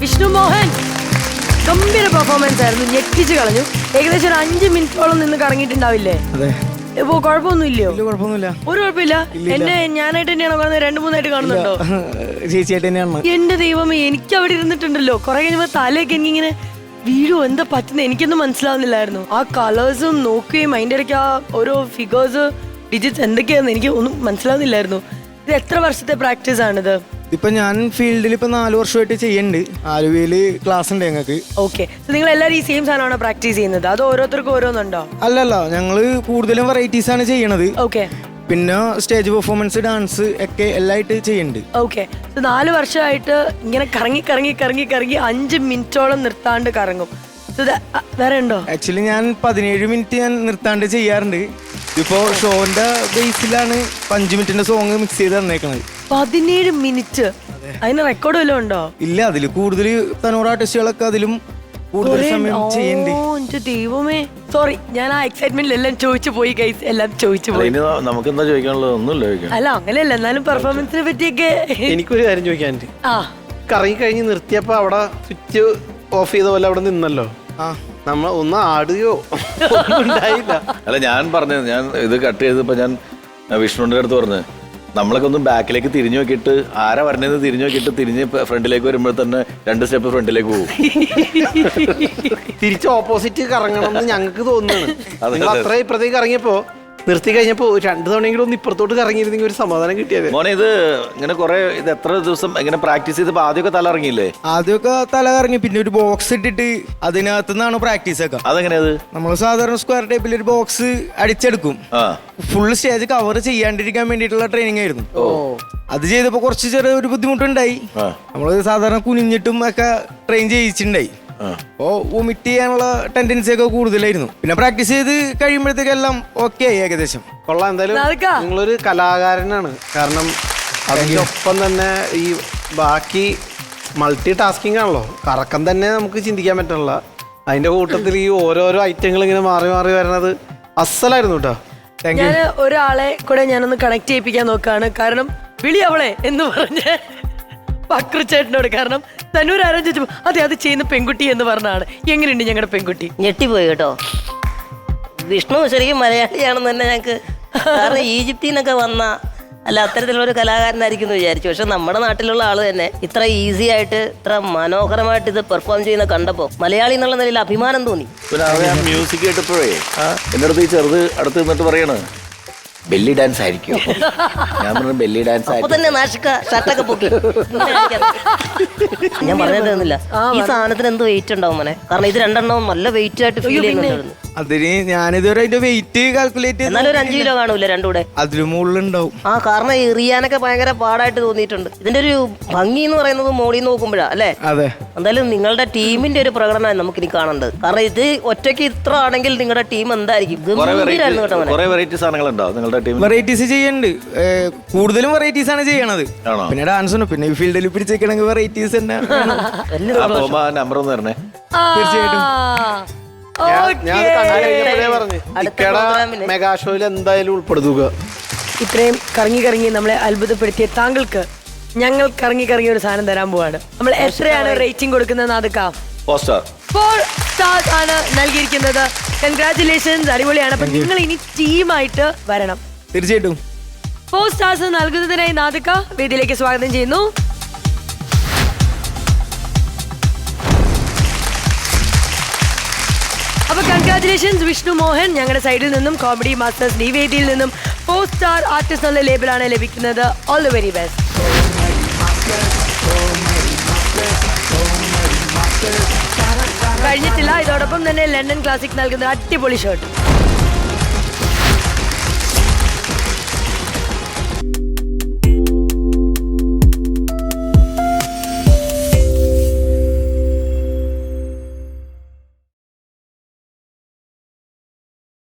വിഷ്ണു മോഹൻ ഗംഭീര പെർഫോമൻസ് ആയിരുന്നു, ഞെട്ടിച്ച് കളഞ്ഞു. ഏകദേശം ഒരു 5 മിനിറ്റോളം നിന്ന് കറങ്ങിയിട്ടുണ്ടാവില്ലേ? ഇപ്പൊ കുഴപ്പമൊന്നുമില്ലയോ? കുഴപ്പമൊന്നുമില്ല. ഒരു കുഴപ്പമില്ല. എന്നെ ഞാനായിട്ട് തന്നെയാണോ കാണുന്നത്? 2-3 കാണുന്നുണ്ടോ? ചേച്ചിയായിട്ട് തന്നെയാണ്. എന്റെ ദൈവമേ, എനിക്ക് അവിടെ ഇരുന്നിട്ടുണ്ടല്ലോ കുറെ കഴിഞ്ഞപ്പോ തലയൊക്കെ എനിക്കിങ്ങനെ വീഴോ എന്താ പറ്റുന്നത് എനിക്കൊന്നും മനസ്സിലാവുന്നില്ലായിരുന്നു. ആ കളേഴ്സും നോക്കുകയും അതിന്റെ ഇടയ്ക്ക് ആ ഓരോ ഫിഗേഴ്സ് ഡിജിറ്റ്സ് എന്തൊക്കെയാന്ന് എനിക്ക് ഒന്നും മനസ്സിലാവുന്നില്ലായിരുന്നു. ഇത് എത്ര വർഷത്തെ പ്രാക്ടീസ് ആണിത്? ഇപ്പൊ ഞാൻ ഫീൽഡിൽ ഇപ്പൊ 4 വർഷമായിട്ട് ചെയ്യുന്നുണ്ട്. ആലുവയില് ക്ലാസ് ഉണ്ട് ഞങ്ങൾക്ക്. ഓക്കെ, നിങ്ങൾ എല്ലാവരും ഈ സെയിം സാധനമാണോ പ്രാക്ടീസ് ചെയ്യുന്നത്, അതോ ഓരോരുത്തർക്കും ഓരോന്നുണ്ടോ? അല്ലല്ല, ഞങ്ങള് കൂടുതലും വെറൈറ്റീസ് ആണ് ചെയ്യണത്. ഓക്കെ, പിന്നെ സ്റ്റേജ് പെർഫോമൻസ്, ഡാൻസ് ഒക്കെ എല്ലായിട്ട് ചെയ്യുന്നുണ്ട്. ഓക്കെ, 4 വർഷമായിട്ട് ഇങ്ങനെ കറങ്ങി കറങ്ങി കറങ്ങി കറങ്ങി 5 മിനിറ്റോളം നിർത്താണ്ട് കറങ്ങും. വേറെ ഉണ്ടോ? ആക്ച്വലി ഞാൻ 17 മിനിറ്റ് ഞാൻ നിർത്താണ്ട് ചെയ്യാറുണ്ട്. ഇപ്പോ ഷോന്റെ ബേസിലാണ് 5 മിനിറ്റിന്റെ സോങ് മിക്സ് ചെയ്ത് തന്നേക്കണത്. 17 മിനിറ്റ്? അതിന് റെക്കോർഡ് വല്ലതും ഉണ്ടോ? ഇല്ല, അതില് കൂടുതൽ തനൂർ ആർട്ടിസ്റ്റുകളൊക്കെ അതിലും കൂടുതൽ സമയം ചെയ്യണ്ടേ. ദൈവമേ, സോറി, ഞാൻ ആ എക്സൈറ്റ്മെന്റിൽ എല്ലാം ചോദിച്ചു പോയി ഗൈസ്, എല്ലാം ചോദിച്ചു പോയി. നമുക്ക് എന്താ ചോദിക്കാനുള്ളത്? ഒന്നുമില്ല ചോദിക്കാൻ. അല്ല അങ്ങനെയല്ല, എന്നാലും പെർഫോമൻസിനെ പറ്റിയൊക്കെ എനിക്കൊരു കാര്യം ചോദിക്കാനുണ്ട്. ആ, കറങ്ങി കഴിഞ്ഞ് നിർത്തിയപ്പോ അവിടെ സ്വിച്ച് ഓഫ് ചെയ്ത പോലെ അവിടെ നിന്നല്ലോ, നമ്മൾ ഒന്ന് ആടുകയോ ഉണ്ടായില്ല. അല്ല, ഞാൻ പറഞ്ഞത്, ഞാൻ ഇത് കട്ട് ചെയ്തപ്പോ ഞാൻ വിഷ്ണുവിന്റെ അടുത്ത് പറഞ്ഞു, നമ്മളൊക്കെ ഒന്ന് ബാക്കിലേക്ക് തിരിഞ്ഞു നോക്കിയിട്ട് ആരാ പറഞ്ഞത് തിരിഞ്ഞു നോക്കിയിട്ട് തിരിഞ്ഞ് ഫ്രണ്ടിലേക്ക് വരുമ്പോൾ തന്നെ 2 സ്റ്റെപ്പ് ഫ്രണ്ടിലേക്ക് പോകും. തിരിച്ച് ഓപ്പോസിറ്റ് കറങ്ങണം എന്ന് ഞങ്ങൾക്ക് തോന്നുന്നു. നിങ്ങൾ അത്ര ഇപ്പുറത്തേക്ക് ഇറങ്ങിയപ്പോ നിർത്തി കഴിഞ്ഞപ്പോ 2 തവണയെങ്കിലും ഒന്ന് ഇപ്പുറത്തോട്ട് കറങ്ങിയിരുന്നെങ്കിൽ ഒരു സമാധാനം കിട്ടിയത്. മോനെ, ഇത് ഇങ്ങനെ കുറെ ഇത് എത്ര ദിവസം ഇങ്ങനെ പ്രാക്ടീസ് ചെയ്തപ്പോ ആദ്യമൊക്കെ തല ഇറങ്ങിയില്ലേ? ആദ്യമൊക്കെ തല കറങ്ങി, പിന്നെ ഒരു ബോക്സ് ഇട്ടിട്ട് അതിനകത്ത് നിന്നാണ് പ്രാക്ടീസ് ഒക്കെ. അതെങ്ങനെയത്? നമ്മൾ സാധാരണ സ്ക്വയർ ടൈപ്പിൽ ഒരു ബോക്സ് അടിച്ചെടുക്കും. ഫുൾ സ്റ്റേജ് കവർ ചെയ്യാണ്ടിരിക്കാൻ വേണ്ടിയിട്ടുള്ള ട്രെയിനിങ് ആയിരുന്നു. അത് ചെയ്തപ്പോ കുറച്ച് ചെറിയൊരു ബുദ്ധിമുട്ടുണ്ടായി. നമ്മള് സാധാരണ കുനിഞ്ഞിട്ടും ഒക്കെ ട്രെയിൻ ചെയ്യിച്ചിട്ടുണ്ടായി. അപ്പോ വൊമിറ്റ് ചെയ്യാനുള്ള ടെൻഡൻസി ഒക്കെ കൂടുതലായിരുന്നു. പിന്നെ പ്രാക്ടീസ് ചെയ്ത് കഴിയുമ്പോഴത്തേക്കെല്ലാം ഓക്കെ ആയി ഏകദേശം. കൊള്ളാം, എന്തായാലും നിങ്ങളൊരു കലാകാരനാണ്. കാരണം അതിന്റെ ഒപ്പം തന്നെ ഈ ബാക്കി മൾട്ടി ടാസ്കിങ് ആണല്ലോ, കറക്കം തന്നെ നമുക്ക് ചിന്തിക്കാൻ പറ്റില്ല. അതിന്റെ കൂട്ടത്തിൽ ഈ ഓരോരോ ഐറ്റങ്ങൾ ഇങ്ങനെ മാറി മാറി വരുന്നത് അസലായിരുന്നു കേട്ടോ. ഞാൻ ഒരാളെ കൂടെ ഞാനൊന്ന് കണക്ട് ചെയ്യിപ്പിക്കാൻ നോക്കാണ്. കാരണം വിളി അവളെ എന്ന് പറഞ്ഞ് പക്രുച്ചേട്ടനോട്. കാരണം തന്നൂർ ആരോ ചോദിച്ചപ്പോ അതെ അത് ചെയ്യുന്ന പെൺകുട്ടി എന്ന് പറഞ്ഞാണ്. എങ്ങനെയുണ്ട് ഞങ്ങളുടെ പെൺകുട്ടി? ഞെട്ടിപ്പോയി കേട്ടോ. വിഷ്ണു ശരിക്കും മലയാളിയാണെന്ന് തന്നെ ഞങ്ങൾക്ക്, കാരണം ഈജിപ്തിൽ നിന്നൊക്കെ വന്ന അല്ല അത്തരത്തിലുള്ള ഒരു കലാകാരനായിരിക്കും എന്ന് വിചാരിച്ചു. പക്ഷെ നമ്മുടെ നാട്ടിലുള്ള ആള് തന്നെ ഇത്ര ഈസി ആയിട്ട് ഇത്ര മനോഹരമായിട്ട് ഇത് പെർഫോം ചെയ്യുന്ന കണ്ടപ്പോ മലയാളി എന്നുള്ള നിലയിൽ അഭിമാനം തോന്നി. മ്യൂസിക് കേട്ടപ്പോഴേ എന്റെ അടുത്ത് ഈ ചെറുത് അടുത്ത് നിന്നിട്ട് പറയണ് ബെല്ലി ഡാൻസ് ആയിരിക്കും. ഞാൻ പറഞ്ഞു ബെല്ലി ഡാൻസ് അപ്പൊ തന്നെ നാശിക്ക ഷർട്ടൊക്കെ പൊക്കി. ഞാൻ പറഞ്ഞില്ല ഈ സാധനത്തിന് എന്ത് വെയിറ്റ് ഉണ്ടാവും മോനെ, കാരണം ഇത് 2 എണ്ണവും നല്ല വെയിറ്റ് ആയിട്ട് ഫീൽ ചെയ്യുന്നുണ്ടായിരുന്നു. അതിന് ഞാനിതുവരെ അതിന്റെ വെയിറ്റ് കാൽക്കുലേറ്റ് എന്നാലും ഒരു 5 കിലോ കാണൂല രണ്ടുകൂടെ, അതിന് മുകളിലുണ്ടാവും. കാരണം എറിയാനൊക്കെ ഭയങ്കര പാടായിട്ട് തോന്നിയിട്ടുണ്ട്. ഇതിന്റെ ഒരു ഭംഗി എന്ന് പറയുന്നത് മോളിൽ നിന്ന് നോക്കുമ്പോഴാ അല്ലേ? അതെ, എന്തായാലും നിങ്ങളുടെ ടീമിന്റെ ഒരു പ്രകടനമാണ് നമുക്കിനി കാണേണ്ടത്. കാരണം ഇത് ഒറ്റയ്ക്ക് ഇത്ര ആണെങ്കിൽ നിങ്ങളുടെ ടീം എന്തായിരിക്കും? വെറൈറ്റീസ് ചെയ്യുന്നുണ്ട്, കൂടുതലും വെറൈറ്റീസ് ആണ് ചെയ്യണത്. പിന്നെ ഡാൻസ് ഉണ്ട്, പിന്നെ ഈ ഫീൽഡിൽ പിടിച്ചേക്കണെങ്കിൽ വെറൈറ്റീസ് തന്നെ. നമ്പർ ഒന്ന് തരണേ. തീർച്ചയായിട്ടും മെഗാ ഷോയിൽ എന്തായാലും ഉൾപ്പെടുത്തുക. ഇത്രയും കറങ്ങി കറങ്ങി നമ്മളെ അത്ഭുതപ്പെടുത്തിയ താങ്കൾക്ക് ഞങ്ങൾ കറങ്ങി കറങ്ങി ഒരു സാധനം തരാൻ പോവാണ്. നമ്മൾ എത്രയാണ് റേറ്റിംഗ് കൊടുക്കുന്നത്? അതൊക്കെ 4 stars ആണ് നൽകിയിരിക്കുന്നത്. കൺഗ്രാറ്റുലേഷൻസ്, അടിപൊളിയാണ്. അപ്പൊ നിങ്ങൾ ഇനി ടീമായിട്ട് വരണം. തീർച്ചയായിട്ടും 4 stars നൽകുന്നതിനായി നാദിക വേദിയിലേക്ക് സ്വാഗതം ചെയ്യുന്നു. അപ്പൊ കൺഗ്രാറ്റുലേഷൻസ് വിഷ്ണു മോഹൻ. ഞങ്ങളുടെ സൈഡിൽ നിന്നും കോമഡി മാസ്റ്റേഴ്സ് ഈ വേദിയിൽ നിന്നും 4 star ആർട്ടിസ്റ്റ് എന്ന ലേബിളാണ് ലഭിക്കുന്നത്. All the very best. കഴിഞ്ഞിട്ടില്ല, ഇതോടൊപ്പം തന്നെ ലണ്ടൻ ക്ലാസിക് നൽകുന്ന അടിപൊളി ഷർട്ട്.